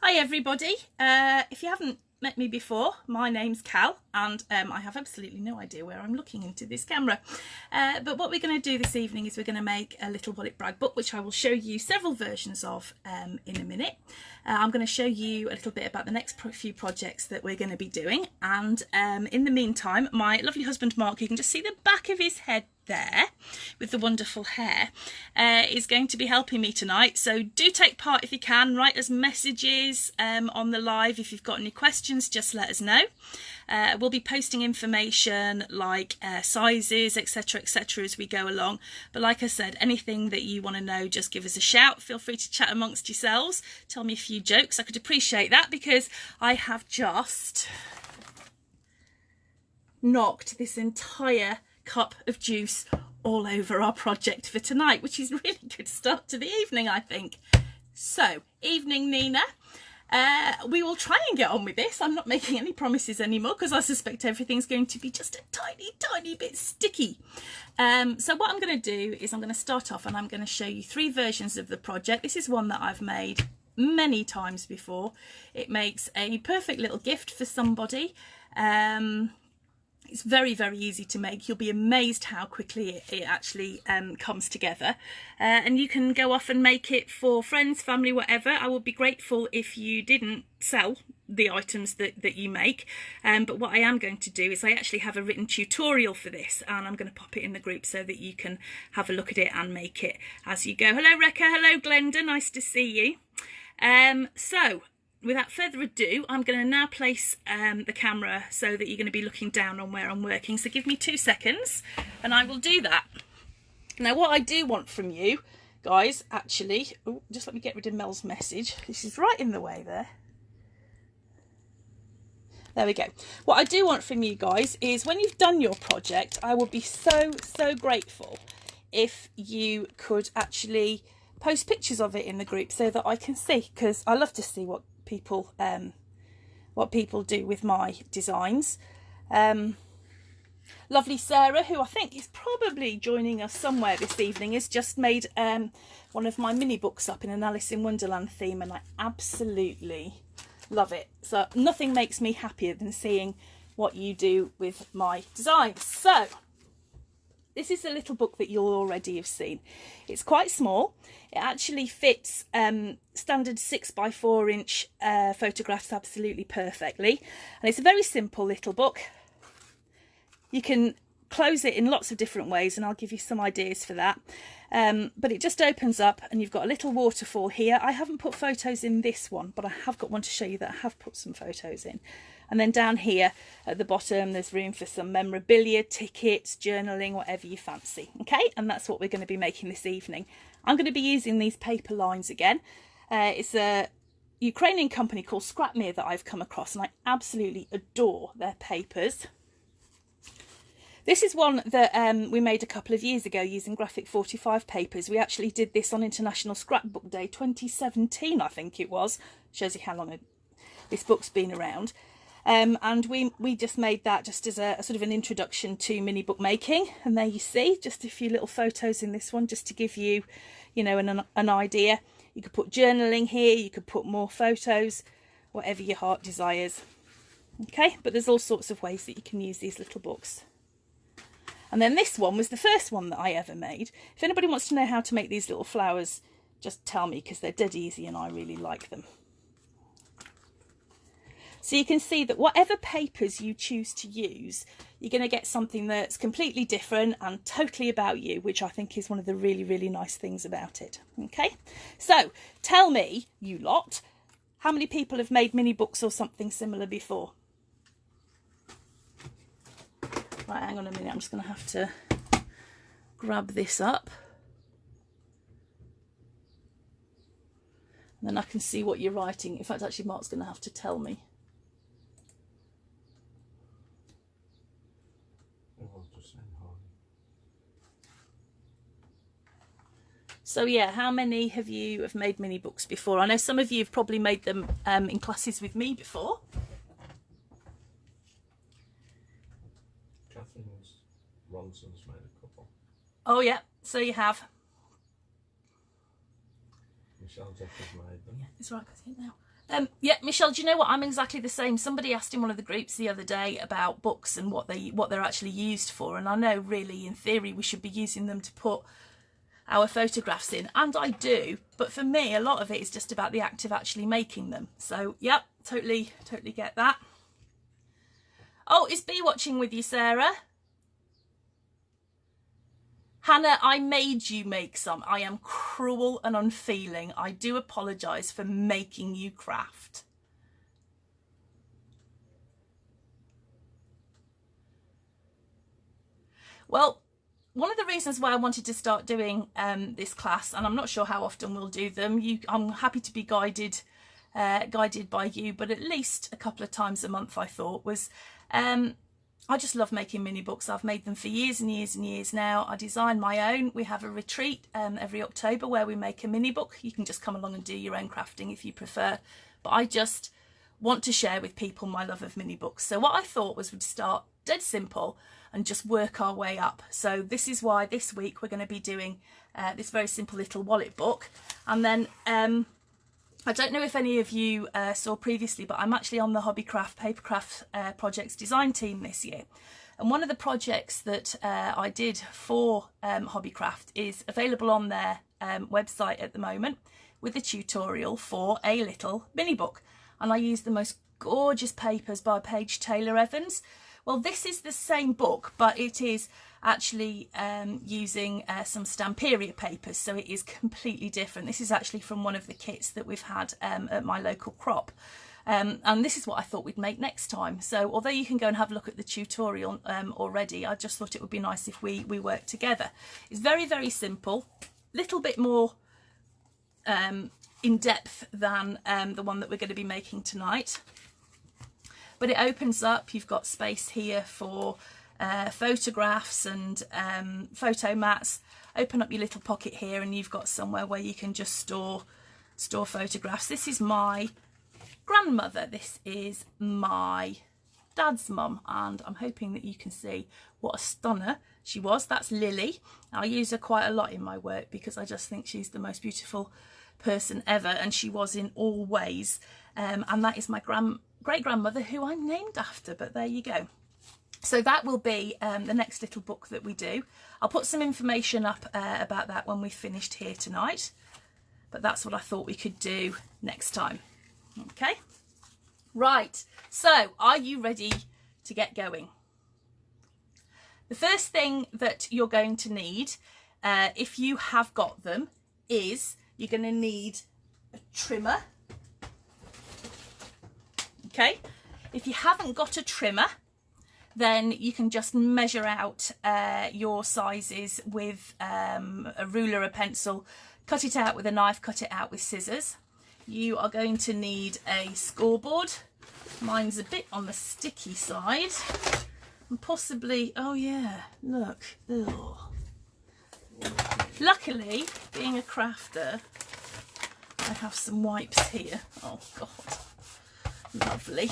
Hi everybody, if you haven't met me before, my name's Cal and I have absolutely no idea where I'm looking into this camera. But what we're going to do this evening is we're going to make a little wallet brag book, which I will show you several versions of in a minute. I'm going to show you a little bit about the next few projects that we're going to be doing, and in the meantime my lovely husband Mark, you can just see the back of his head there with the wonderful hair, is going to be helping me tonight. So do take part if you can. Write us messages on the live. If you've got any questions, just let us know. We'll be posting information like sizes, etc, as we go along. But like I said, anything that you want to know, just give us a shout. Feel free to chat amongst yourselves, tell me a few jokes. I could appreciate that, because I have just knocked this entire cup of juice all over our project for tonight, which is a really good start to the evening, I think. So, evening Nina. We will try and get on with this. I'm not making any promises anymore because I suspect everything's going to be just a tiny bit sticky. So what I'm going to do is I'm going to start off and I'm going to show you 3 versions of the project. This is one that I've made many times before. It makes a perfect little gift for somebody. It's very easy to make. You'll be amazed how quickly it actually comes together, and you can go off and make it for friends, family, whatever. I would be grateful if you didn't sell the items that you make, but what I am going to do is I actually have a written tutorial for this, and I'm going to pop it in the group so that you can have a look at it and make it as you go. Hello Rekha, hello Glenda, nice to see you. So without further ado, I'm going to now place the camera so that you're going to be looking down on where I'm working. So give me 2 seconds and I will do that. Now what I do want from you guys, actually, just let me get rid of Mel's message. This is right in the way there. There we go. What I do want from you guys is when you've done your project, I would be so grateful if you could actually post pictures of it in the group so that I can see, because I love to see what people do with my designs. Lovely Sarah, who I think is probably joining us somewhere this evening, has just made one of my mini books up in an Alice in Wonderland theme, and I absolutely love it. So nothing makes me happier than seeing what you do with my designs. So this is a little book that you'll already have seen. It's quite small. It actually fits standard 6x4 inch photographs absolutely perfectly. And it's a very simple little book. You can close it in lots of different ways, and I'll give you some ideas for that. But it just opens up and you've got a little waterfall here. I haven't put photos in this one, but I have got one to show you that I have put some photos in. And then down here at the bottom, there's room for some memorabilia, tickets, journaling, whatever you fancy. Okay, and that's what we're going to be making this evening. I'm going to be using these paper lines again. It's a Ukrainian company called Scrapmere that I've come across, and I absolutely adore their papers. This is one that we made a couple of years ago using graphic 45 papers. We actually did this on International Scrapbook Day 2017, I think it was. Shows you how long this book's been around. And we just made that just as a sort of an introduction to mini book making. And there you see just a few little photos in this one, just to give you, you know, an idea. You could put journaling here, you could put more photos, whatever your heart desires. Okay, but there's all sorts of ways that you can use these little books. And then this one was the first one that I ever made. If anybody wants to know how to make these little flowers, just tell me, because they're dead easy and I really like them. So you can see that whatever papers you choose to use, you're going to get something that's completely different and totally about you, which I think is one of the really nice things about it. Okay, so tell me, you lot, how many people have made mini books or something similar before? Right, hang on a minute, I'm just going to have to grab this up. And then I can see what you're writing. In fact, actually, Mark's going to have to tell me. So yeah, how many of you have made mini books before? I know some of you have probably made them in classes with me before. Ronson's made a couple. Oh yeah, so you have. Michelle's just made them. Yeah, it's right, I see it now. Yeah, Michelle, do you know what? I'm exactly the same. Somebody asked in one of the groups the other day about books and what they're actually used for, and I know really in theory we should be using them to put our photographs in, and I do, but for me a lot of it is just about the act of actually making them. So yep, totally get that. Oh, is B watching with you, Sarah? Hannah, I made you make some. I am cruel and unfeeling. I do apologise for making you craft. Well, one of the reasons why I wanted to start doing this class, and I'm not sure how often we'll do them, I'm happy to be guided by you, but at least a couple of times a month, I thought, was I just love making mini books. I've made them for years and years and years now. I design my own. We have a retreat every October where we make a mini book. You can just come along and do your own crafting if you prefer, but I just want to share with people my love of mini books. So what I thought was we'd start dead simple and just work our way up. So this is why this week we're going to be doing this very simple little wallet book. And then I don't know if any of you saw previously, but I'm actually on the Hobbycraft Papercraft projects design team this year. And one of the projects that I did for Hobbycraft is available on their website at the moment with a tutorial for a little mini book. And I used the most gorgeous papers by Paige Taylor Evans. Well, this is the same book, but it is actually using some Stamperia papers, so it is completely different. This is actually from one of the kits that we've had at my local crop. And this is what I thought we'd make next time. So although you can go and have a look at the tutorial already, I just thought it would be nice if we work together. It's very, very simple, little bit more in depth than the one that we're going to be making tonight. But it opens up, you've got space here for photographs and photo mats. Open up your little pocket here and you've got somewhere where you can just store photographs. This is my grandmother, this is my dad's mum, and I'm hoping that you can see what a stunner she was. That's Lily. I use her quite a lot in my work because I just think she's the most beautiful person ever, and she was in all ways. And that is my great-grandmother, who I'm named after, but there you go. So that will be the next little book that we do. I'll put some information up about that when we've finished here tonight, but that's what I thought we could do next time. Okay, right, so are you ready to get going? The first thing that you're going to need, if you have got them, is you're going to need a trimmer. Okay, if you haven't got a trimmer, then you can just measure out your sizes with a ruler, a pencil, cut it out with a knife, cut it out with scissors. You are going to need a scoreboard. Mine's a bit on the sticky side, and possibly, oh yeah, look, ugh. Luckily, being a crafter, I have some wipes here. Oh God. Lovely.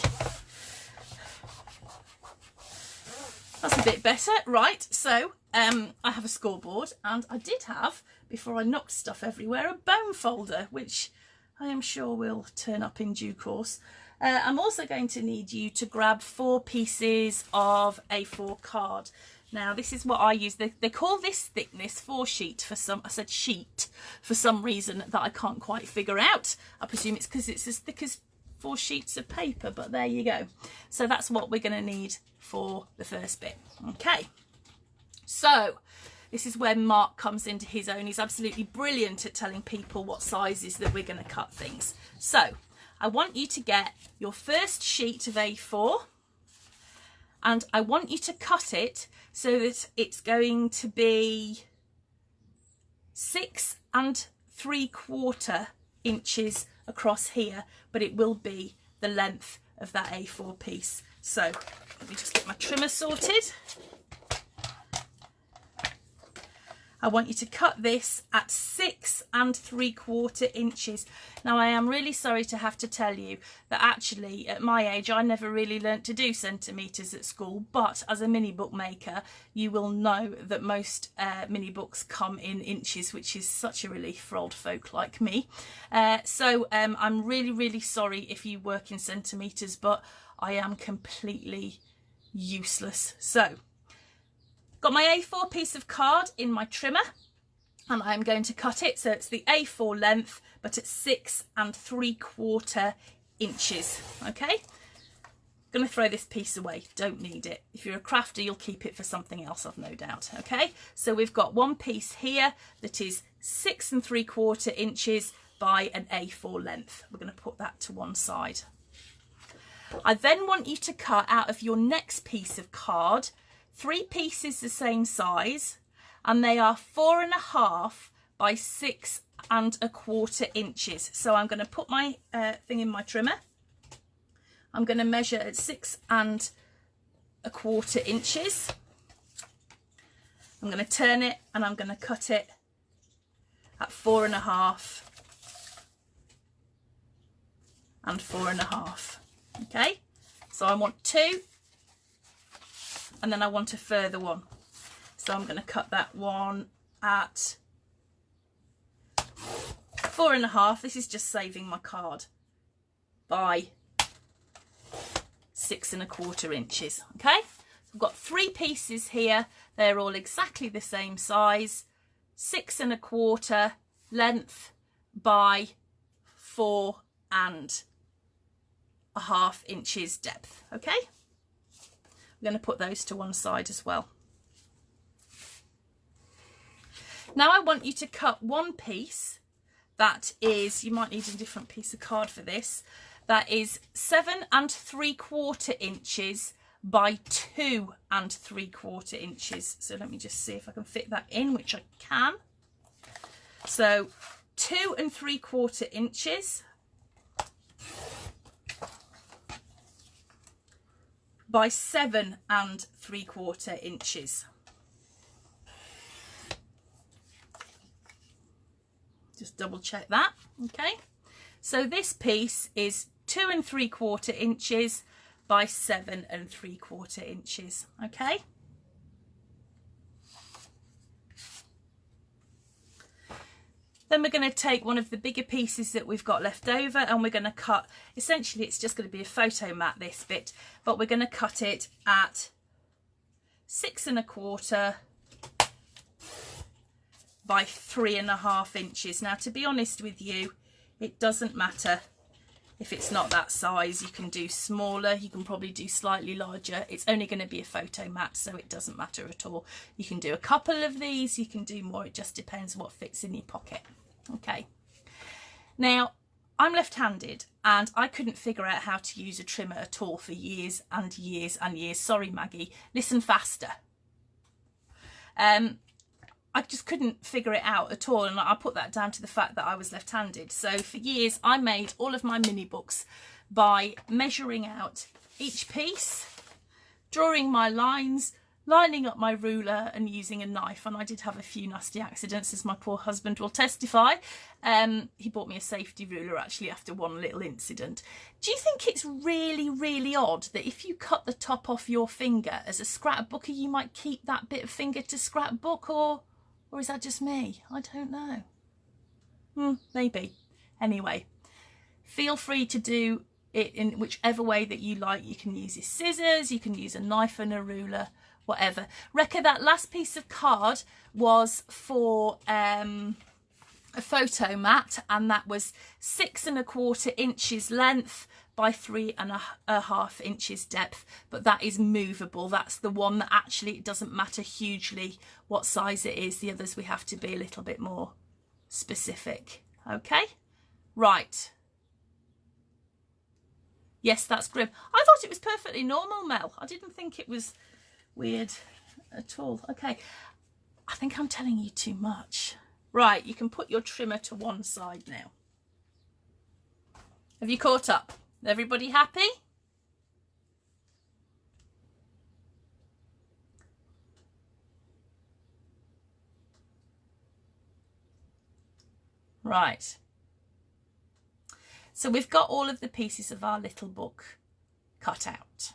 That's a bit better. Right, so I have a scoreboard, and I did have, before I knocked stuff everywhere, a bone folder, which I am sure will turn up in due course. I'm also going to need you to grab 4 pieces of A4 card. Now this is what I use. They call this thickness 4 sheet for some, I said sheet, for some reason that I can't quite figure out. I presume it's because it's as thick as 4 sheets of paper, but there you go. So that's what we're going to need for the first bit. Okay, so this is where Mark comes into his own. He's absolutely brilliant at telling people what sizes that we're going to cut things. So I want you to get your first sheet of A4, and I want you to cut it so that it's going to be 6 3/4 inches across here, but it will be the length of that A4 piece. So let me just get my trimmer sorted. I want you to cut this at 6 3/4 inches. Now I am really sorry to have to tell you that actually at my age I never really learnt to do centimetres at school, but as a mini book maker you will know that most mini books come in inches, which is such a relief for old folk like me. So I'm really sorry if you work in centimetres, but I am completely useless. So got my A4 piece of card in my trimmer and I'm going to cut it so it's the A4 length but at 6 3/4 inches. Okay, gonna throw this piece away, don't need it. If you're a crafter you'll keep it for something else, I've no doubt. Okay, so we've got one piece here that is 6 3/4 inches by an A4 length. We're going to put that to one side. I then want you to cut out of your next piece of card 3 pieces the same size, and they are 4.5 by 6 1/4 inches. So I'm going to put my thing in my trimmer. I'm going to measure at 6 1/4 inches. I'm going to turn it and I'm going to cut it at 4.5 and 4.5. Okay, so I want 2. And then I want a further one. So I'm going to cut that one at 4.5. This is just saving my card, by 6 1/4 inches. Okay, so I've got 3 pieces here. They're all exactly the same size. 6 1/4 length by 4.5 inches depth. Okay. I'm going to put those to one side as well. Now I want you to cut one piece that is, you might need a different piece of card for this, that is 7 3/4 inches by 2 3/4 inches. So let me just see if I can fit that in, which I can. So 2 3/4 inches by 7 3/4 inches. Just double check that. Okay, so this piece is 2 3/4 inches by 7 3/4 inches. Okay, then we're going to take one of the bigger pieces that we've got left over and we're going to cut, essentially it's just going to be a photo mat, this bit, but we're going to cut it at 6 1/4 by 3.5 inches. Now to be honest with you, it doesn't matter if it's not that size. You can do smaller, you can probably do slightly larger. It's only going to be a photo mat, so it doesn't matter at all. You can do a couple of these, you can do more, it just depends what fits in your pocket. Okay, now I'm left-handed and I couldn't figure out how to use a trimmer at all for years and years and years. Sorry Maggie, listen faster. I just couldn't figure it out at all, and I put that down to the fact that I was left-handed. So for years I made all of my mini books by measuring out each piece, drawing my lines, lining up my ruler and using a knife. And I did have a few nasty accidents, as my poor husband will testify. He bought me a safety ruler actually after one little incident. Do you think it's really odd that if you cut the top off your finger as a scrapbooker, you might keep that bit of finger to scrapbook, or is that just me? I don't know. Maybe. Anyway, feel free to do it in whichever way that you like. You can use your scissors, you can use a knife and a ruler, whatever. Recca, that last piece of card was for a photo mat, and that was 6 1/4 inches length by 3.5 inches depth, but that is movable. That's the one that actually, it doesn't matter hugely what size it is. The others we have to be a little bit more specific. Okay, right. Yes, that's grim. I thought it was perfectly normal, Mel. I didn't think it was weird at all. Okay, I think I'm telling you too much. Right, you can put your trimmer to one side now. Have you caught up? Everybody happy? Right. So we've got all of the pieces of our little book cut out.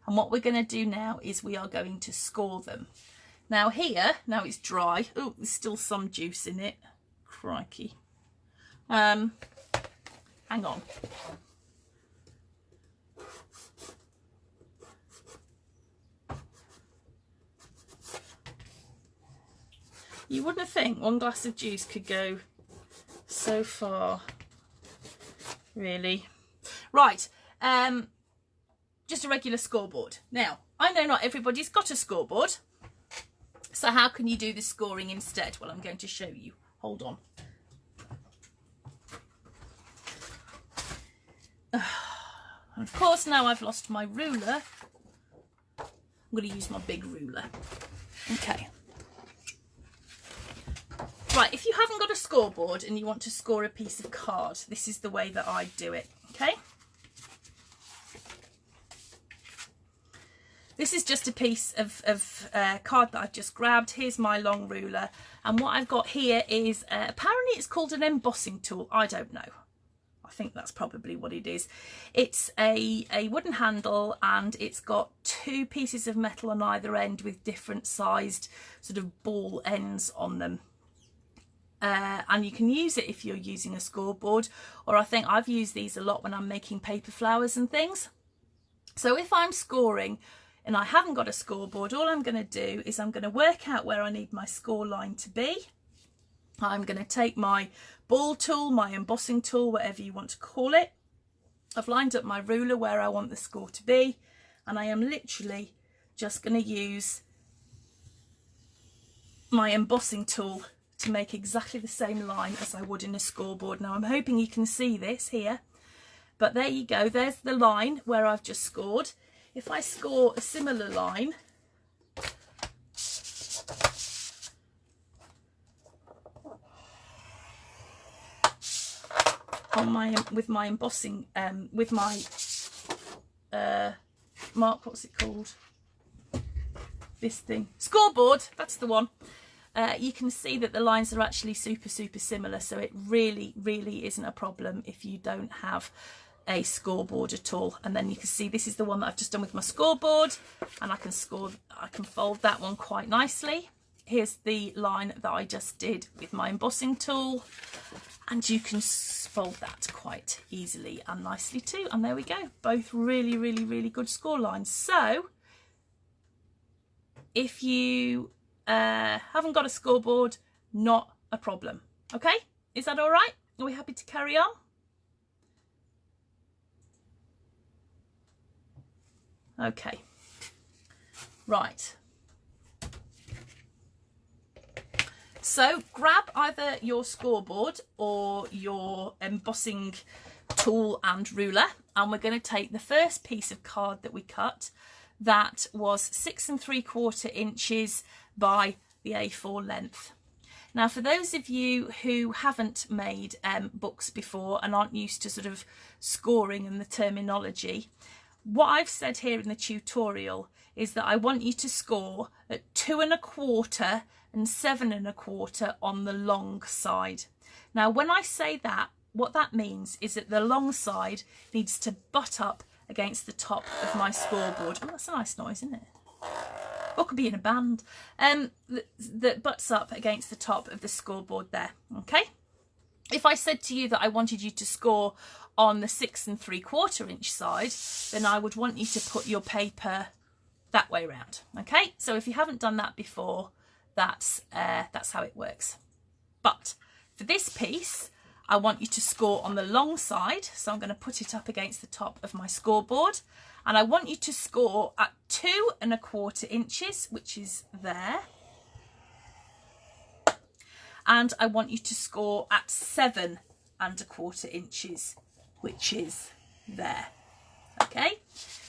And what we're going to do now is we are going to score them. Now here, now it's dry. Oh, there's still some juice in it. Crikey. Hang on. You wouldn't think one glass of juice could go so far, really. Right, just a regular scoreboard. Now, I know not everybody's got a scoreboard, so how can you do the scoring instead? Well, I'm going to show you. Hold on. And of course, now I've lost my ruler, I'm going to use my big ruler. Okay. Right, if you haven't got a scoreboard and you want to score a piece of card, this is the way that I do it, okay? This is just a piece of card that I've just grabbed. Here's my long ruler. And what I've got here is, apparently it's called an embossing tool. I don't know. I think that's probably what it is. It's a wooden handle and it's got two pieces of metal on either end with different sized sort of ball ends on them. And you can use it if you're using a scoreboard, or I think I've used these a lot when I'm making paper flowers and things. So if I'm scoring and I haven't got a scoreboard, all I'm going to do is I'm going to work out where I need my score line to be. I'm going to take my ball tool, my embossing tool, whatever you want to call it. I've lined up my ruler where I want the score to be, and I am literally just going to use my embossing tool to make exactly the same line as I would in a scoreboard. Now I'm hoping you can see this here, but there you go, there's the line where I've just scored. If I score a similar line on my with my embossing with my mark, what's it called, this thing, scoreboard, that's the one. You can see that the lines are actually super similar, so it really isn't a problem if you don't have a scoreboard at all. And then you can see this is the one that I've just done with my scoreboard, and I can fold that one quite nicely. Here's the line that I just did with my embossing tool, and you can fold that quite easily and nicely too. And there we go, both really good score lines. So if you haven't got a scoreboard, not a problem. Okay, is that all right? Are we happy to carry on? Okay, right. So grab either your scoreboard or your embossing tool and ruler, and we're going to take the first piece of card that we cut. That was 6 3/4 inches by the A4 length. Now, for those of you who haven't made books before and aren't used to sort of scoring and the terminology, what I've said here in the tutorial is that I want you to score at 2 1/4 and 7 1/4 on the long side. Now, when I say that, what that means is that the long side needs to butt up against the top of my scoreboard. Oh, that's a nice noise, isn't it? Or could be in a band. That butts up against the top of the scoreboard there. Okay. If I said to you that I wanted you to score on the 6 3/4 inch side, then I would want you to put your paper that way around. Okay. So if you haven't done that before, that's how it works. But for this piece, I want you to score on the long side. So I'm going to put it up against the top of my scoreboard. And I want you to score at 2 1/4 inches, which is there. And I want you to score at 7 1/4 inches, which is there. Okay,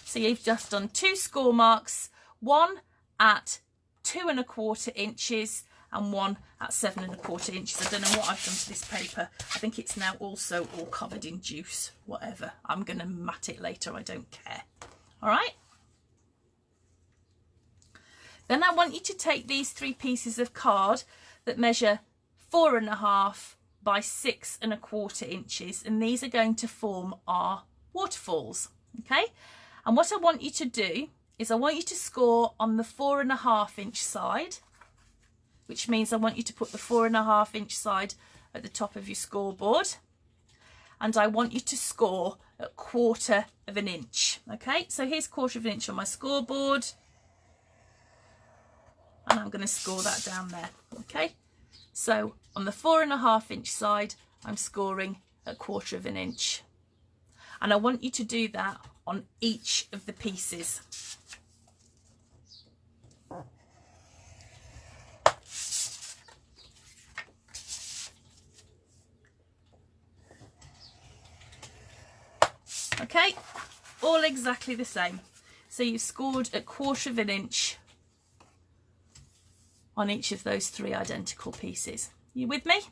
so you've just done 2 score marks, one at 2 1/4 inches and one at 7 1/4 inches. I don't know what I've done to this paper. I think it's now also all covered in juice, whatever. I'm going to mat it later, I don't care. All right. Then I want you to take these 3 pieces of card that measure 4.5 by 6.25 inches, and these are going to form our waterfalls. Okay, and what I want you to do is I want you to score on the 4.5 inch side, which means I want you to put the 4.5 inch side at the top of your scoreboard, and I want you to score at 1/4 inch. Okay, so here's 1/4 inch on my scoreboard, and I'm going to score that down there. Okay, so on the 4.5 inch side I'm scoring at 1/4 inch, and I want you to do that on each of the pieces. Okay, all exactly the same. So you've scored at 1/4 inch on each of those 3 identical pieces. You with me?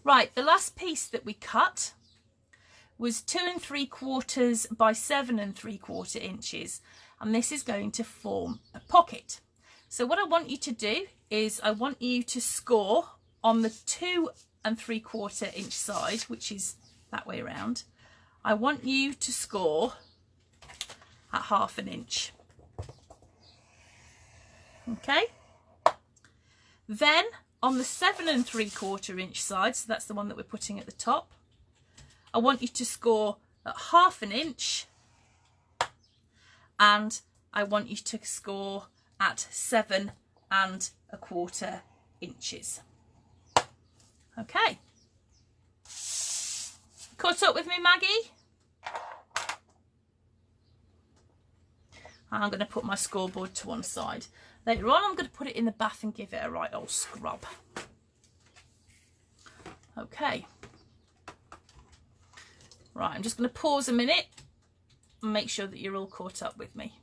Right, the last piece that we cut was 2 3/4 by 7 3/4 inches, and this is going to form a pocket. So what I want you to do is I want you to score on the 2 3/4 inch side, which is that way around. I want you to score at 1/2 inch. Okay, then on the 7 3/4 inch side, so that's the one that we're putting at the top, I want you to score at 1/2 inch, and I want you to score at 7.25 inches. Okay, caught up with me, Maggie? I'm going to put my scoreboard to one side. Later on I'm going to put it in the bath and give it a right old scrub. Okay, right, I'm just going to pause a minute and make sure that you're all caught up with me.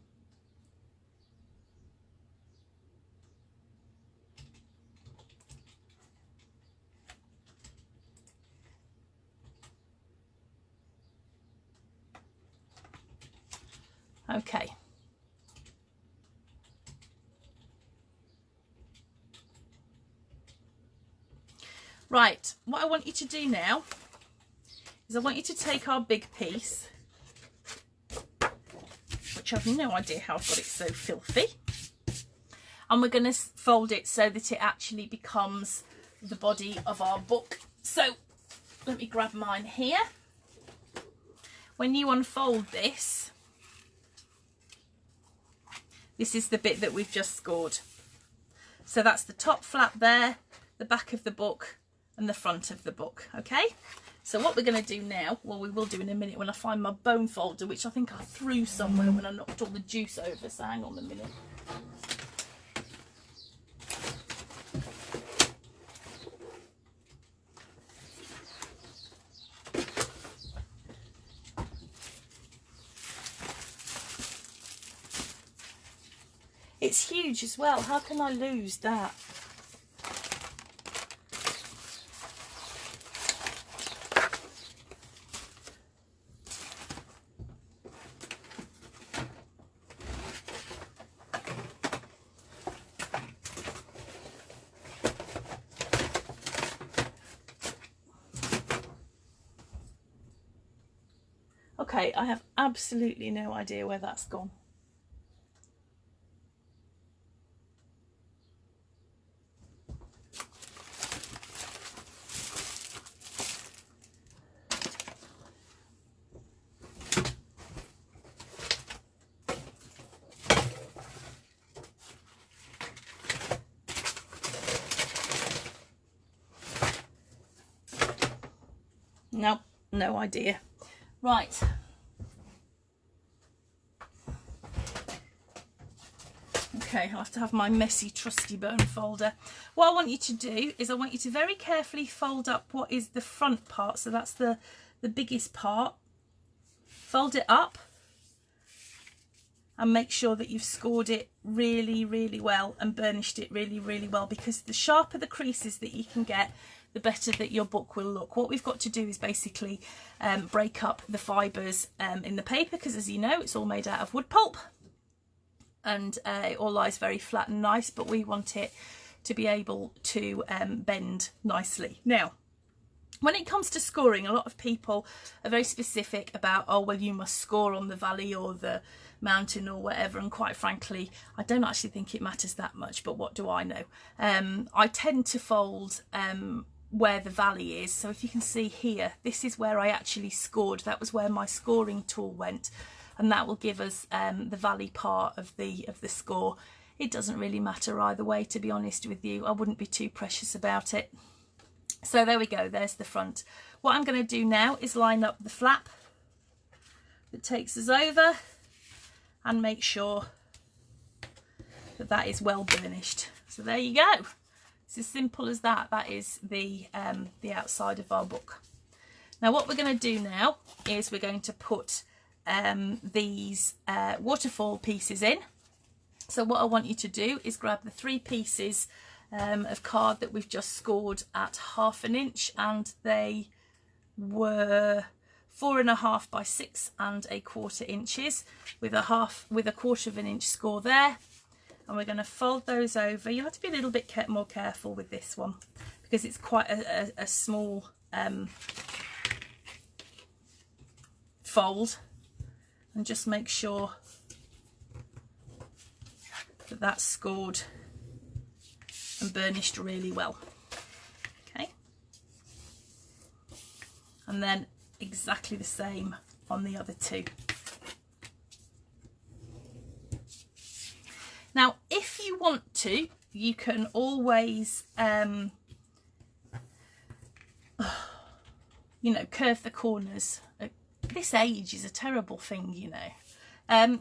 Okay. Right, what I want you to do now is I want you to take our big piece, which I've no idea how I've got it so filthy, and we're going to fold it so that it actually becomes the body of our book. So let me grab mine here. When you unfold this, this is the bit that we've just scored. So that's the top flap there, the back of the book, and the front of the book. Okay, so what we're going to do now, well, we will do in a minute when I find my bone folder, which I think I threw somewhere when I knocked all the juice over, so hang on a minute. It's huge as well, how can I lose that? Okay, I have absolutely no idea where that's gone. Nope, no idea. Right. Okay, I'll have to have my messy, trusty bone folder. What I want you to do is I want you to very carefully fold up what is the front part. So that's the biggest part. Fold it up and make sure that you've scored it really, really well and burnished it really, really well, because the sharper the creases that you can get, the better that your book will look. What we've got to do is basically break up the fibres in the paper, because as you know, it's all made out of wood pulp, and it all lies very flat and nice, but we want it to be able to bend nicely. Now, when it comes to scoring, a lot of people are very specific about, oh, well, you must score on the valley or the mountain or whatever, and quite frankly, I don't actually think it matters that much, but what do I know? I tend to fold where the valley is. So if you can see here, this is where I actually scored. That was where my scoring tool went, and that will give us the valley part of the score. It doesn't really matter either way, to be honest with you. I wouldn't be too precious about it. So there we go, there's the front. What I'm going to do now is line up the flap that takes us over and make sure that that is well burnished. So there you go. It's as simple as that. That is the outside of our book. Now what we're going to do now is we're going to put these waterfall pieces in. So what I want you to do is grab the 3 pieces of card that we've just scored at 1/2 inch, and they were 4.5 by 6 1/4 inches with a 1/4 of an inch score there, and we're going to fold those over. You have to be a little bit more careful with this one because it's quite a small fold, and just make sure that that's scored and burnished really well. Okay, and then exactly the same on the other 2. Now if you want to, you can always you know, curve the corners. This age is a terrible thing, you know.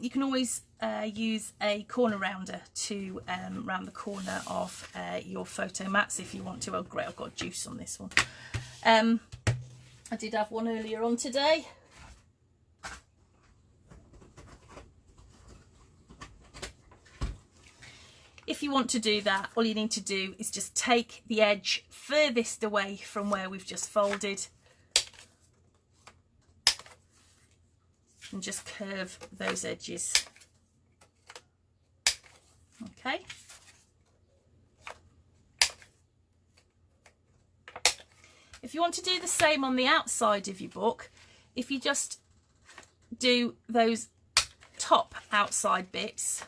You can always use a corner rounder to round the corner of your photo mats if you want to. Oh great, I've got juice on this one. I did have one earlier on today. If you want to do that, all you need to do is just take the edge furthest away from where we've just folded and just curve those edges. Okay. If you want to do the same on the outside of your book, if you just do those top outside bits,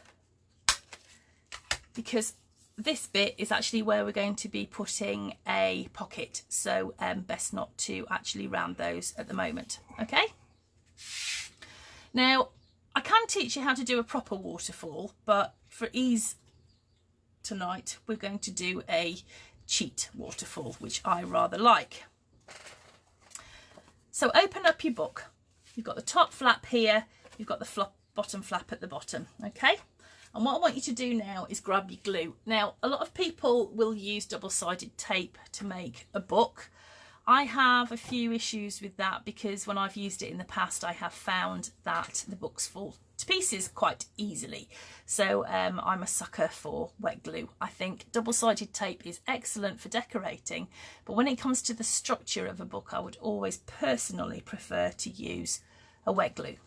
because this bit is actually where we're going to be putting a pocket, so best not to actually round those at the moment. Okay. Now I can teach you how to do a proper waterfall, but for ease tonight we're going to do a cheat waterfall, which I rather like. So open up your book. You've got the top flap here, you've got the bottom flap at the bottom. Okay. And what I want you to do now is grab your glue. Now, a lot of people will use double-sided tape to make a book. I have a few issues with that because when I've used it in the past, I have found that the books fall to pieces quite easily. So I'm a sucker for wet glue. I think double-sided tape is excellent for decorating, but when it comes to the structure of a book, I would always personally prefer to use a wet glue.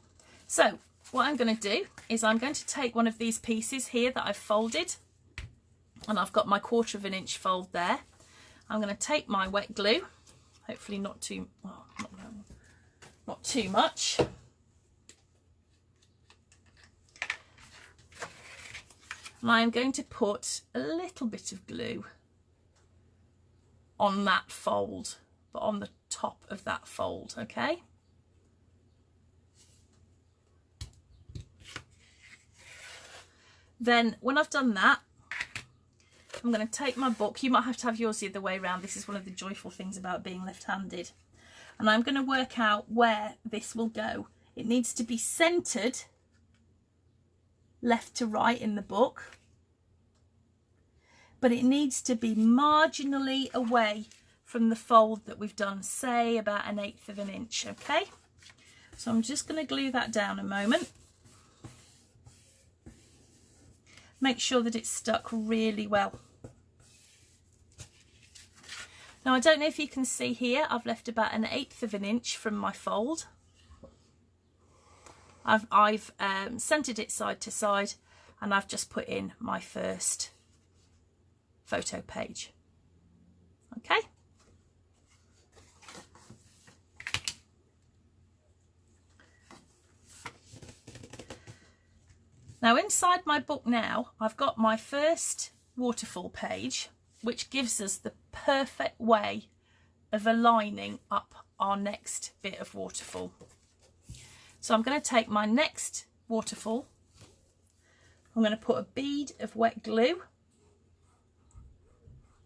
So what I'm going to do is I'm going to take one of these pieces here that I've folded, and I've got my 1/4 inch fold there. I'm going to take my wet glue, hopefully not too, well, not too much. And I'm going to put a little bit of glue on that fold, but on the top of that fold, okay? Then when I've done that, I'm going to take my book. You might have to have yours the other way around. This is one of the joyful things about being left-handed. And I'm going to work out where this will go. It needs to be centred left to right in the book, but it needs to be marginally away from the fold that we've done, say about 1/8 of an inch, okay? So I'm just going to glue that down a moment. Make sure that it's stuck really well. Now I don't know if you can see here, I've left about 1/8 of an inch from my fold. I've centered it side to side, and I've just put in my first photo page. Okay. Now inside my book now, I've got my first waterfall page, which gives us the perfect way of aligning up our next bit of waterfall. So I'm going to take my next waterfall, I'm going to put a bead of wet glue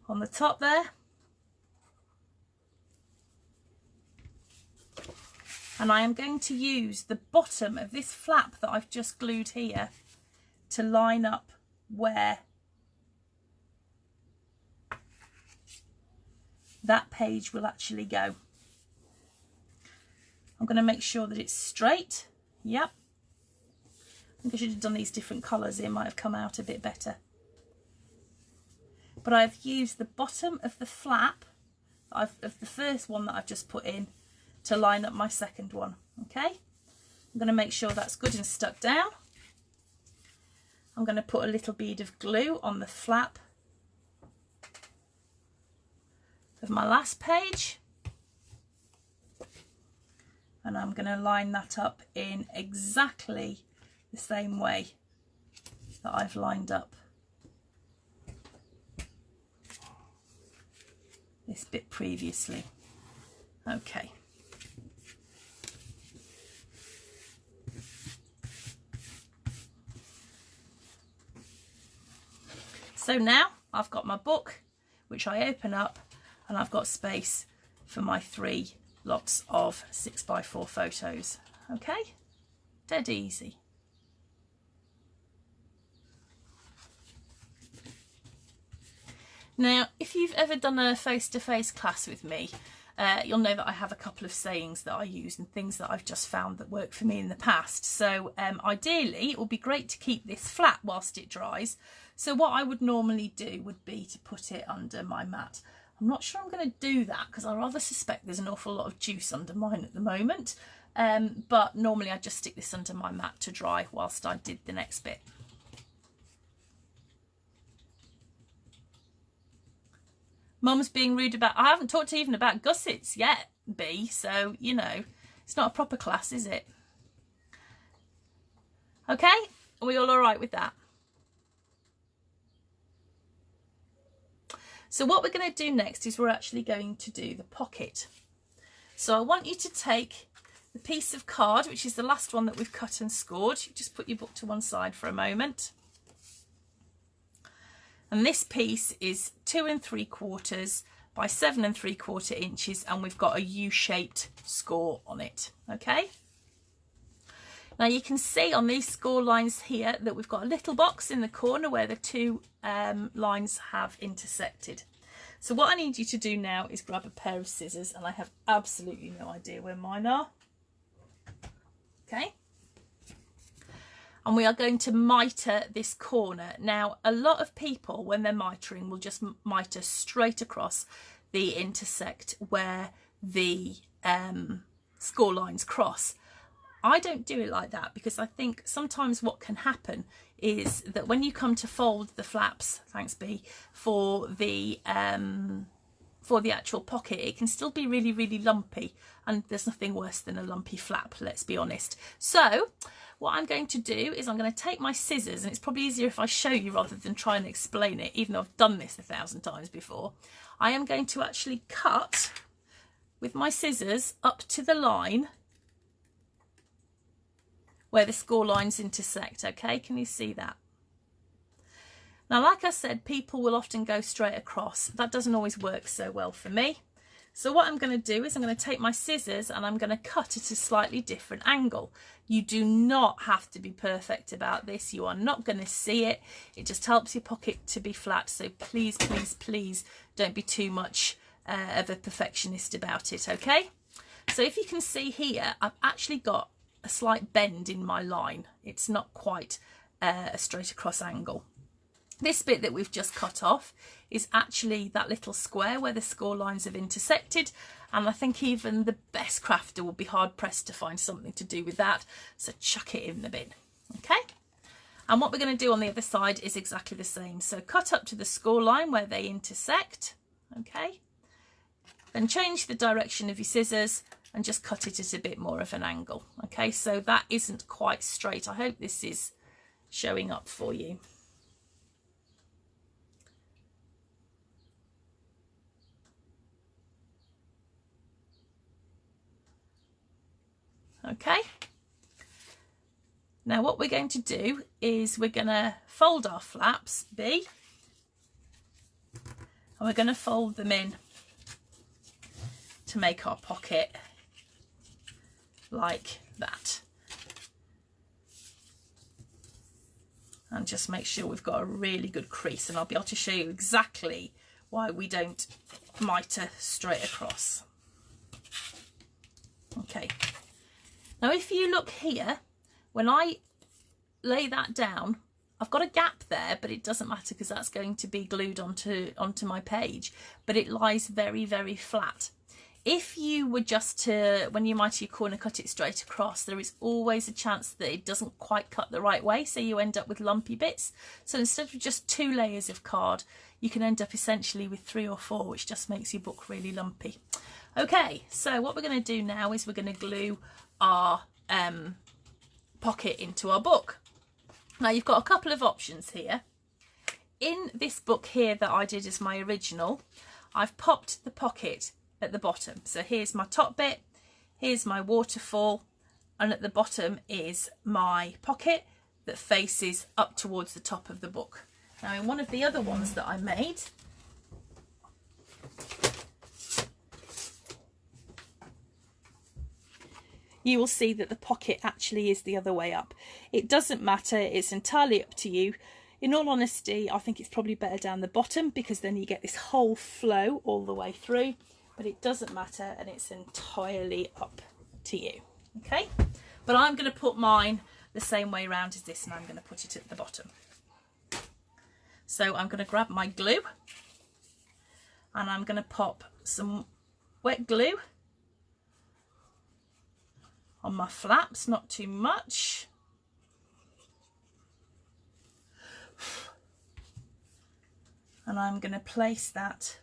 on the top there, and I am going to use the bottom of this flap that I've just glued here to line up where that page will actually go. I'm going to make sure that it's straight. Yep. I think I should have done these different colours. It might have come out a bit better. But I've used the bottom of the flap of the first one that I've just put in to line up my second one. Okay. I'm going to make sure that's good and stuck down. I'm going to put a little bead of glue on the flap of my last page, and I'm going to line that up in exactly the same way that I've lined up this bit previously. Okay. So now I've got my book, which I open up, and I've got space for my 3 lots of 6x4 photos. Okay, dead easy. Now, if you've ever done a face-to-face class with me, you'll know that I have a couple of sayings that I use and things that I've just found that work for me in the past. So ideally, it would be great to keep this flat whilst it dries. So what I would normally do would be to put it under my mat. I'm not sure I'm going to do that because I rather suspect there's an awful lot of juice under mine at the moment. But normally I just stick this under my mat to dry whilst I did the next bit. Mum's being rude about... I haven't talked even about gussets yet, B, so, you know, it's not a proper class, is it? Okay, are we all right with that? So what we're going to do next is we're actually going to do the pocket. So I want you to take the piece of card, which is the last one that we've cut and scored. You just put your book to one side for a moment. And this piece is 2 3/4 by 7 3/4 inches, and we've got a U-shaped score on it. Okay. Now you can see on these score lines here that we've got a little box in the corner where the 2 lines have intersected. So what I need you to do now is grab a pair of scissors, and I have absolutely no idea where mine are. Okay. And we are going to mitre this corner. Now, a lot of people, when they're mitering, will just mitre straight across the intersect where the score lines cross. I don't do it like that because I think sometimes what can happen is that when you come to fold the flaps, thanks B, for the actual pocket, it can still be really, really lumpy, and there's nothing worse than a lumpy flap, let's be honest. So what I'm going to do is I'm going to take my scissors, and it's probably easier if I show you rather than try and explain it, even though I've done this 1,000 times before. I am going to actually cut with my scissors up to the line where the score lines intersect. Okay, can you see that? Now, like I said, people will often go straight across. That doesn't always work so well for me. So what I'm going to do is I'm going to take my scissors and I'm going to cut at a slightly different angle. You do not have to be perfect about this. You are not going to see it. It just helps your pocket to be flat. So please, please, please don't be too much of a perfectionist about it, okay? So if you can see here, I've actually got a slight bend in my line. It's not quite a straight across angle. This bit that we've just cut off is actually that little square where the score lines have intersected, and I think even the best crafter will be hard pressed to find something to do with that, so chuck it in the bin. Okay, and what we're going to do on the other side is exactly the same. So cut up to the score line where they intersect, okay, then change the direction of your scissors and just cut it at a bit more of an angle. Okay, so that isn't quite straight. I hope this is showing up for you. Okay, now what we're going to do is we're going to fold our flaps B, and we're going to fold them in to make our pocket like that, and just make sure we've got a really good crease, and I'll be able to show you exactly why we don't mitre straight across. Okay. Now, if you look here, when I lay that down, I've got a gap there, but it doesn't matter because that's going to be glued onto my page, but it lies very, very flat. If you were just to, when you mitre your corner, cut it straight across, there is always a chance that it doesn't quite cut the right way, so you end up with lumpy bits. So instead of just 2 layers of card, you can end up essentially with 3 or 4, which just makes your book really lumpy. Okay, so what we're going to do now is we're going to glue our pocket into our book. Now you've got a couple of options here. In this book here that I did as my original, I've popped the pocket at the bottom. So here's my top bit, here's my waterfall, and at the bottom is my pocket that faces up towards the top of the book. Now in one of the other ones that I made, you will see that the pocket actually is the other way up. It doesn't matter, it's entirely up to you. In all honesty, I think it's probably better down the bottom because then you get this whole flow all the way through, but it doesn't matter and it's entirely up to you. Okay, but I'm going to put mine the same way around as this, and I'm going to put it at the bottom. So I'm going to grab my glue and I'm going to pop some wet glue on my flaps, not too much. And I'm going to place that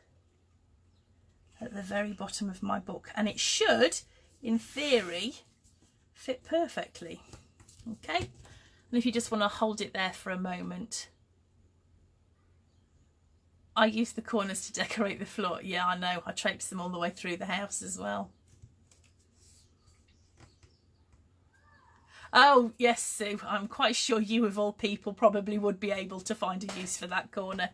at the very bottom of my book, and it should, in theory, fit perfectly. Okay, and if you just want to hold it there for a moment. I use the corners to decorate the floor. Yeah, I know, I traipse them all the way through the house as well. Oh, yes, Sue, I'm quite sure you of all people probably would be able to find a use for that corner.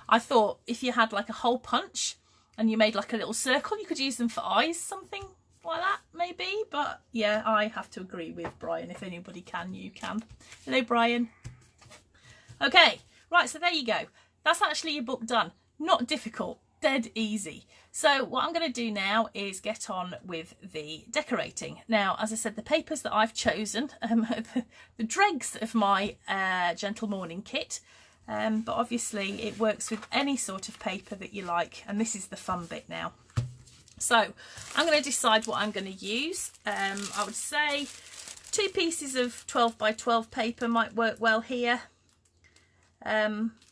I thought if you had like a hole punch and you made like a little circle, you could use them for eyes, something like that maybe. But yeah, I have to agree with Brian. If anybody can, you can. Hello, Brian. Okay, right, so there you go. That's actually your book done. Not difficult, dead easy. So what I'm going to do now is get on with the decorating. Now, as I said, the papers that I've chosen, the dregs of my Gentle Morning kit, but obviously it works with any sort of paper that you like, and this is the fun bit now. So I'm going to decide what I'm going to use. I would say 2 pieces of 12 by 12 paper might work well here.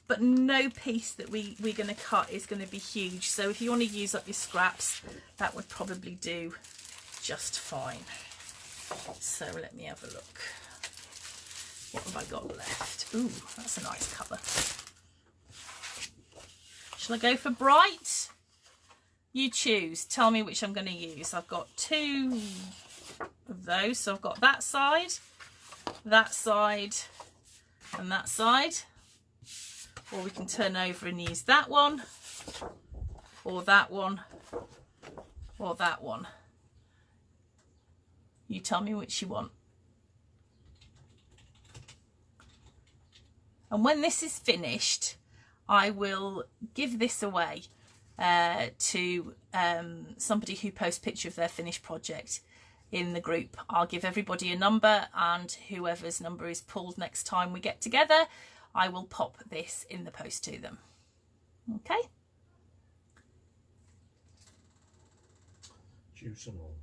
But no piece that we're going to cut is going to be huge. So if you want to use up your scraps, that would probably do just fine. So let me have a look. What have I got left? Ooh, that's a nice colour. Shall I go for bright? You choose. Tell me which I'm going to use. I've got 2 of those. So I've got that side, and that side. Or we can turn over and use that one, or that one, or that one. You tell me which you want. And when this is finished, I will give this away to somebody who posts a picture of their finished project in the group. I'll give everybody a number, and whoever's number is pulled next time we get together, I will pop this in the post to them. Okay. Juice and all.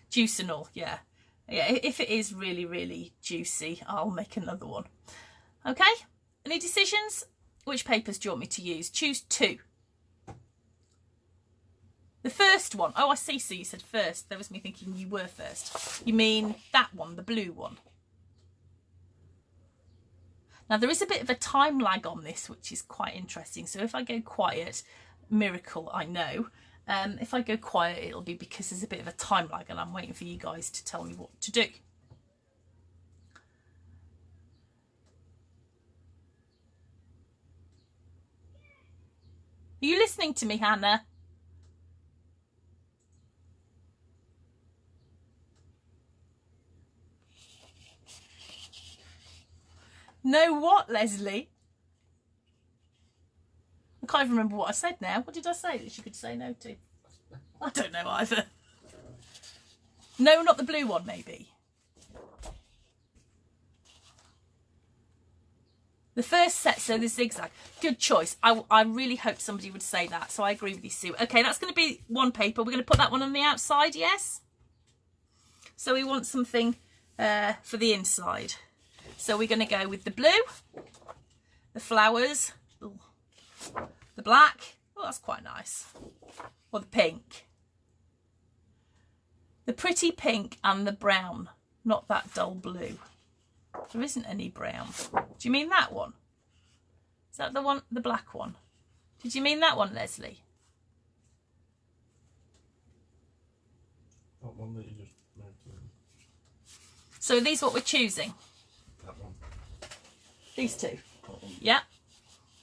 Juice and all, yeah. Yeah, if it is really, really juicy, I'll make another one. Okay, any decisions? Which papers do you want me to use? Choose 2. The first one. Oh, I see, so you said first. That was me thinking you were first. You mean that one, the blue one. Now, there is a bit of a time lag on this, which is quite interesting. So if I go quiet, miracle, I know. If I go quiet, it'll be because there's a bit of a time lag and I'm waiting for you guys to tell me what to do. Are you listening to me, Hannah? No what, Leslie? I can't even remember what I said now. What did I say that she could say no to? I don't know either. No, not the blue one, maybe. The first set, so the zigzag. Good choice. I really hoped somebody would say that, so I agree with you, Sue. Okay, that's going to be one paper. We're going to put that one on the outside, yes? So we want something for the inside. So we're going to go with the blue, the flowers, the black. Oh, that's quite nice. Or the pink. The pretty pink and the brown, not that dull blue. There isn't any brown. Do you mean that one? Is that the one, the black one? Did you mean that one, Leslie? That one that you just made. So are these what we're choosing? That one. These 2? That one. Yeah.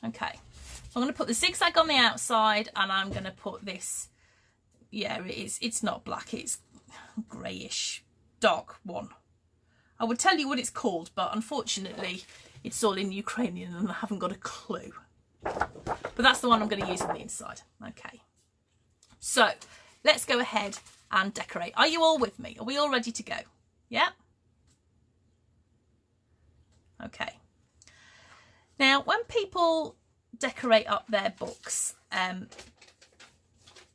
Okay. So I'm going to put the zigzag on the outside and I'm going to put this, yeah, it's not black, it's greyish, dark one. I would tell you what it's called, but unfortunately it's all in Ukrainian and I haven't got a clue. But that's the one I'm going to use on the inside. Okay. So let's go ahead and decorate. Are you all with me? Are we all ready to go? Yeah? Okay. Now, when people decorate up their books,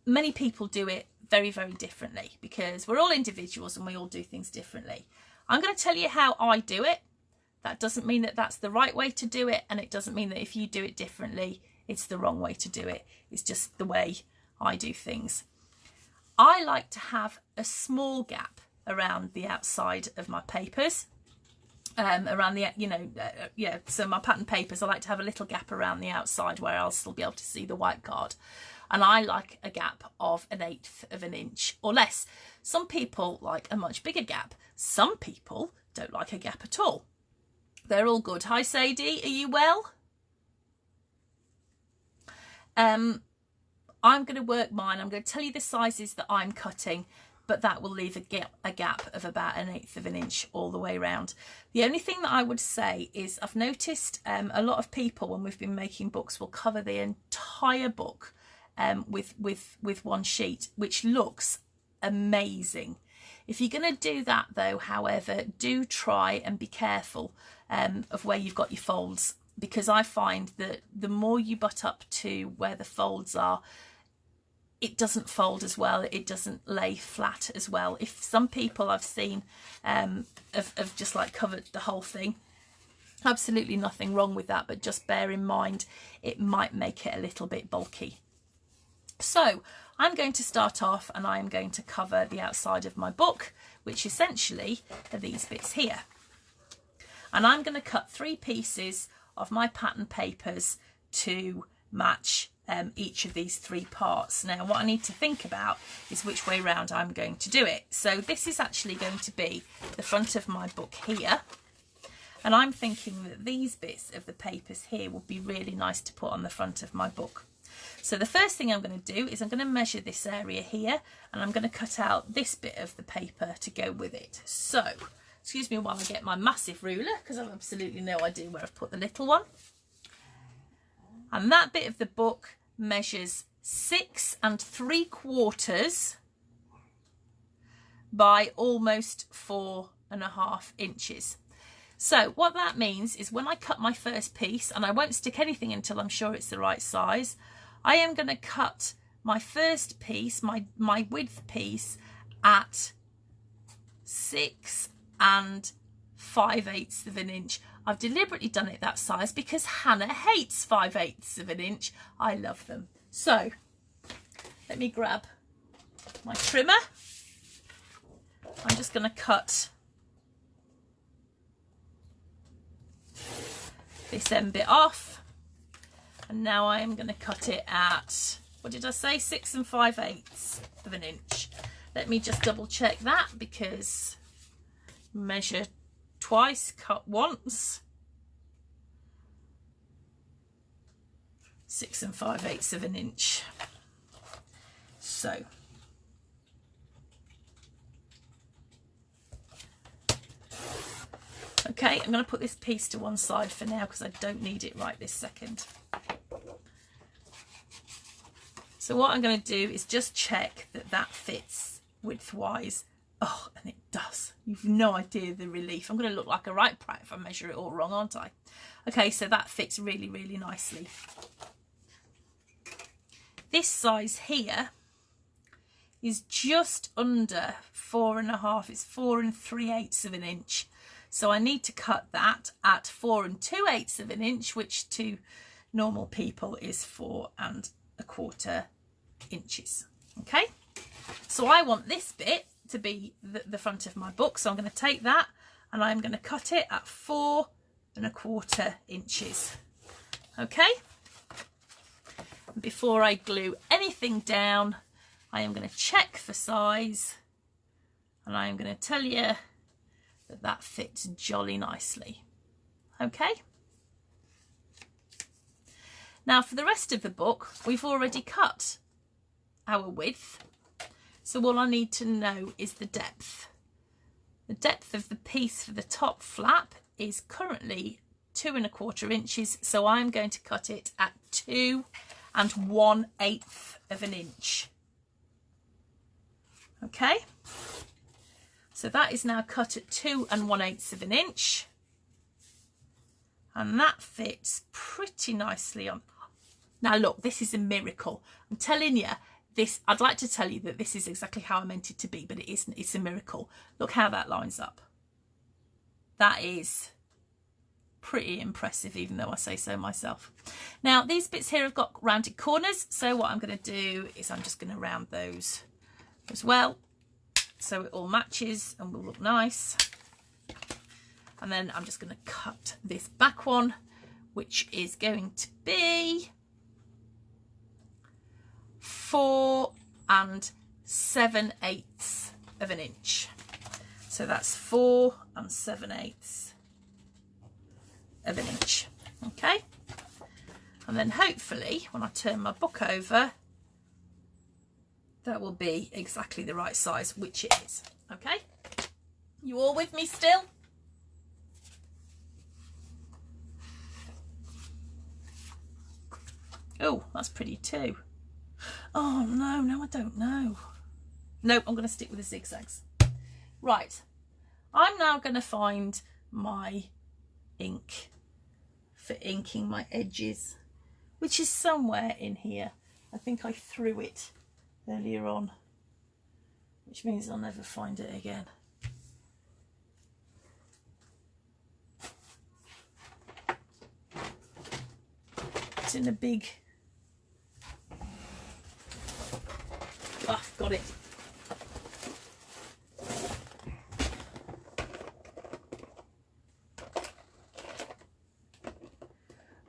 many people do it very, very differently because we're all individuals and we all do things differently. I'm going to tell you how I do it. That doesn't mean that that's the right way to do it, and it doesn't mean that if you do it differently, it's the wrong way to do it. It's just the way I do things. I like to have a small gap around the outside of my papers. Around the, yeah, so my pattern papers, I like to have a little gap around the outside where I'll still be able to see the white card. And I like a gap of 1/8 of an inch or less. Some people like a much bigger gap. Some people don't like a gap at all. They're all good. Hi, Sadie, are you well? I'm going to work mine. I'm going to tell you the sizes that I'm cutting, but that will leave a gap of about 1/8 of an inch all the way around. The only thing that I would say is I've noticed a lot of people, when we've been making books, will cover the entire book with one sheet, which looks amazing. If you're going to do that though, however, do try and be careful of where you've got your folds, because I find that the more you butt up to where the folds are, it doesn't fold as well, it doesn't lay flat as well. If some people I've seen have just like covered the whole thing, absolutely nothing wrong with that, but just bear in mind it might make it a little bit bulky. So I'm going to start off and I'm going to cover the outside of my book, which essentially are these bits here. And I'm going to cut 3 pieces of my pattern papers to match each of these 3 parts. Now what I need to think about is which way round I'm going to do it. So this is actually going to be the front of my book here, and I'm thinking that these bits of the papers here would be really nice to put on the front of my book. So the first thing I'm going to do is I'm going to measure this area here, and I'm going to cut out this bit of the paper to go with it. So excuse me while I get my massive ruler, because I've absolutely no idea where I've put the little one. And that bit of the book measures 6 3/4 by almost 4.5 inches. So what that means is when I cut my first piece, and I won't stick anything until I'm sure it's the right size, I am going to cut my first piece, my width piece, at 6 5/8 of an inch. I've deliberately done it that size because Hannah hates 5/8 of an inch. I love them. So let me grab my trimmer. I'm just going to cut this end bit off, and now I am going to cut it at, what did I say, 6 5/8 of an inch. Let me just double check that, because measure twice, cut once. 6 5/8 of an inch. So okay, I'm going to put this piece to one side for now because I don't need it right this second. So what I'm going to do is just check that that fits width-wise. Oh, and it does. You've no idea the relief. I'm going to look like a right prat if I measure it all wrong, aren't I? Okay, so that fits really, really nicely. This size here is just under 4.5. It's 4 3/8 of an inch. So I need to cut that at 4 2/8 of an inch, which to normal people is 4 1/4 inches. Okay, so I want this bit to be the front of my book, so I'm going to take that and I'm going to cut it at 4 1/4 inches. Okay, before I glue anything down, I am going to check for size, and I am going to tell you that that fits jolly nicely. Okay, now for the rest of the book, we've already cut our width, so all I need to know is the depth. The depth of the piece for the top flap is currently 2 1/4 inches, so I'm going to cut it at 2 1/8 of an inch. Okay, so that is now cut at 2 1/8 of an inch, and that fits pretty nicely on. Now look, this is a miracle. I'm telling you this. I'd like to tell you that this is exactly how I meant it to be, but it isn't. It's a miracle. Look how that lines up. That is pretty impressive, even though I say so myself. Now these bits here have got rounded corners, so what I'm going to do is I'm just going to round those as well, so it all matches and will look nice. And then I'm just going to cut this back one, which is going to be 4 7/8 of an inch. So that's 4 7/8 of an inch. Okay, and then hopefully when I turn my book over, that will be exactly the right size, which it is. Okay, you all with me still? Oh, that's pretty too. Oh no, no, I don't know. Nope, I'm going to stick with the zigzags. Right, I'm now going to find my ink for inking my edges, which is somewhere in here. I think I threw it earlier on, which means I'll never find it again. It's in a big... Ah, got it.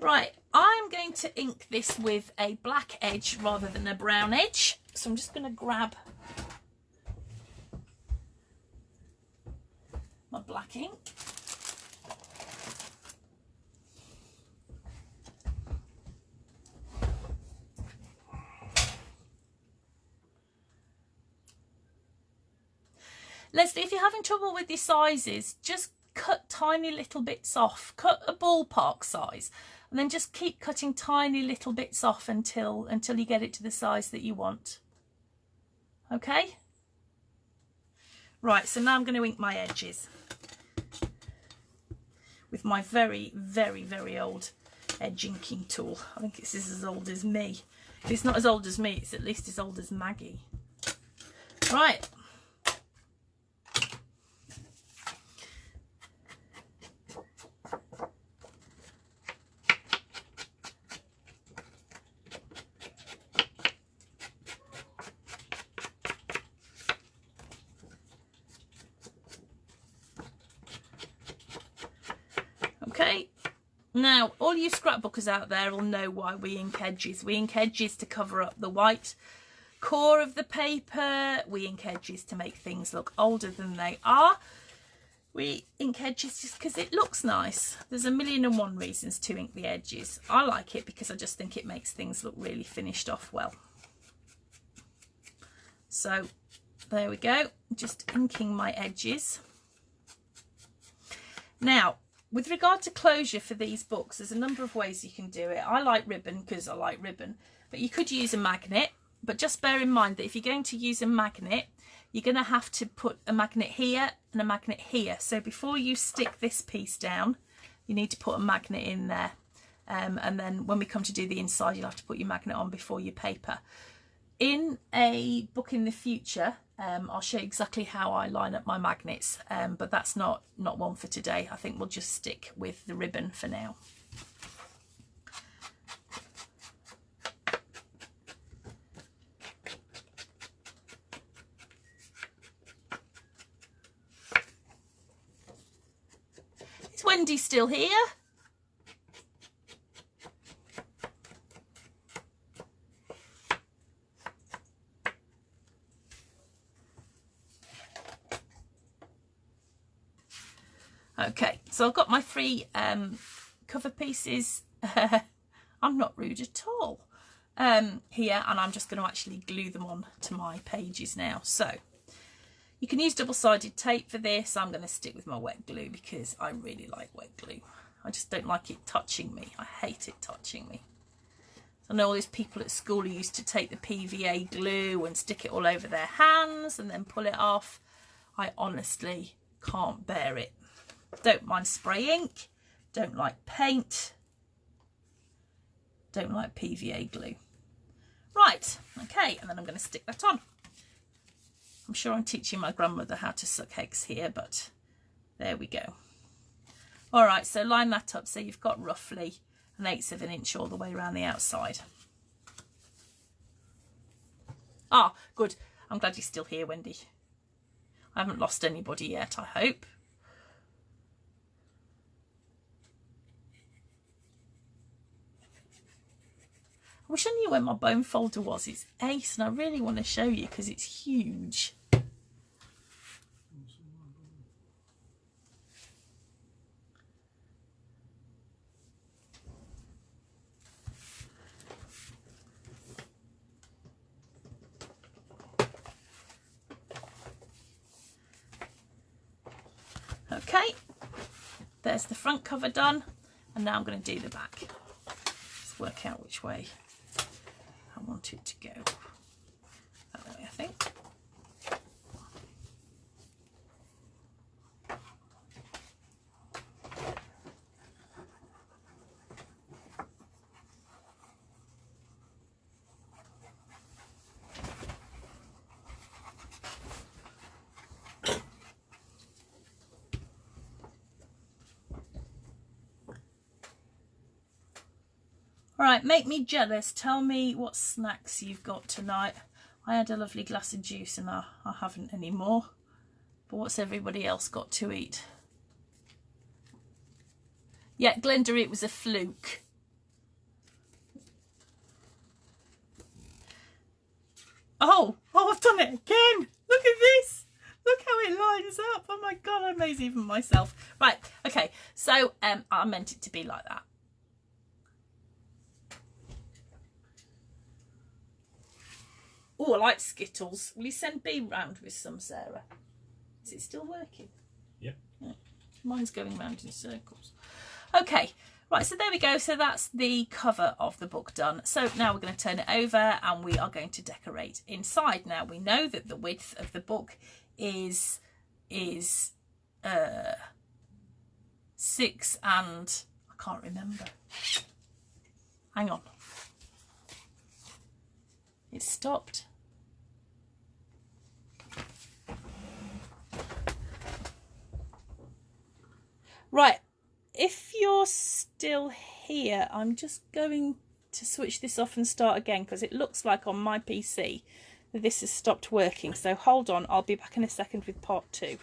Right, I'm going to ink this with a black edge rather than a brown edge. So I'm just going to grab my black ink. Leslie, if you're having trouble with your sizes, just cut tiny little bits off. Cut a ballpark size, and then just keep cutting tiny little bits off until you get it to the size that you want. Okay? Right, so now I'm going to ink my edges. with my very, very, very old edge inking tool. I think it's as old as me. If it's not as old as me, it's at least as old as Maggie. Right. Okay, now all you scrapbookers out there will know why we ink edges. We ink edges to cover up the white core of the paper. We ink edges to make things look older than they are. We ink edges just because it looks nice. There's a million and one reasons to ink the edges. I like it because I just think it makes things look really finished off well. So there we go, just inking my edges. Now, with regard to closure for these books, there's a number of ways you can do it. I like ribbon because I like ribbon, but you could use a magnet. But just bear in mind that if you're going to use a magnet, you're going to have to put a magnet here and a magnet here. So before you stick this piece down, you need to put a magnet in there. And then when we come to do the inside, you'll have to put your magnet on before your paper. In a book in the future, I'll show you exactly how I line up my magnets, but that's not one for today. I think we'll just stick with the ribbon for now. Is Wendy still here? Okay, so I've got my three cover pieces. I'm not rude at all here, and I'm just going to actually glue them on to my pages now. So you can use double-sided tape for this. I'm going to stick with my wet glue because I really like wet glue. I just don't like it touching me. I hate it touching me. I know all these people at school who used to take the PVA glue and stick it all over their hands and then pull it off. I honestly can't bear it. Don't mind spray ink, don't like paint, don't like PVA glue. Right, okay, and then I'm going to stick that on. I'm sure I'm teaching my grandmother how to suck eggs here, but there we go. All right, so line that up so you've got roughly 1/8 of an inch all the way around the outside. Ah, good. I'm glad you're still here, Wendy. I haven't lost anybody yet, I hope. I wish I knew where my bone folder was. It's ace and I really want to show you because it's huge. Okay, there's the front cover done, and now I'm going to do the back. Let's work out which way I want it to go. That way, I think. All right, make me jealous. Tell me what snacks you've got tonight. I had a lovely glass of juice and I haven't anymore. But what's everybody else got to eat? Yeah, Glenda, it was a fluke. Oh, I've done it again. Look at this. Look how it lines up. Oh my God, I amaze even myself. Right, okay, so I meant it to be like that. Oh, I like Skittles. Will you send B round with some, Sarah? Is it still working? Yep. Yeah. Mine's going round in circles. Okay, right, so there we go. So that's the cover of the book done. So now we're going to turn it over and we are going to decorate inside. Now we know that the width of the book is 6 6 and I can't remember. Hang on. It stopped. Right, if you're still here, I'm just going to switch this off and start again because it looks like on my PC that this has stopped working. So hold on, I'll be back in a second with part 2.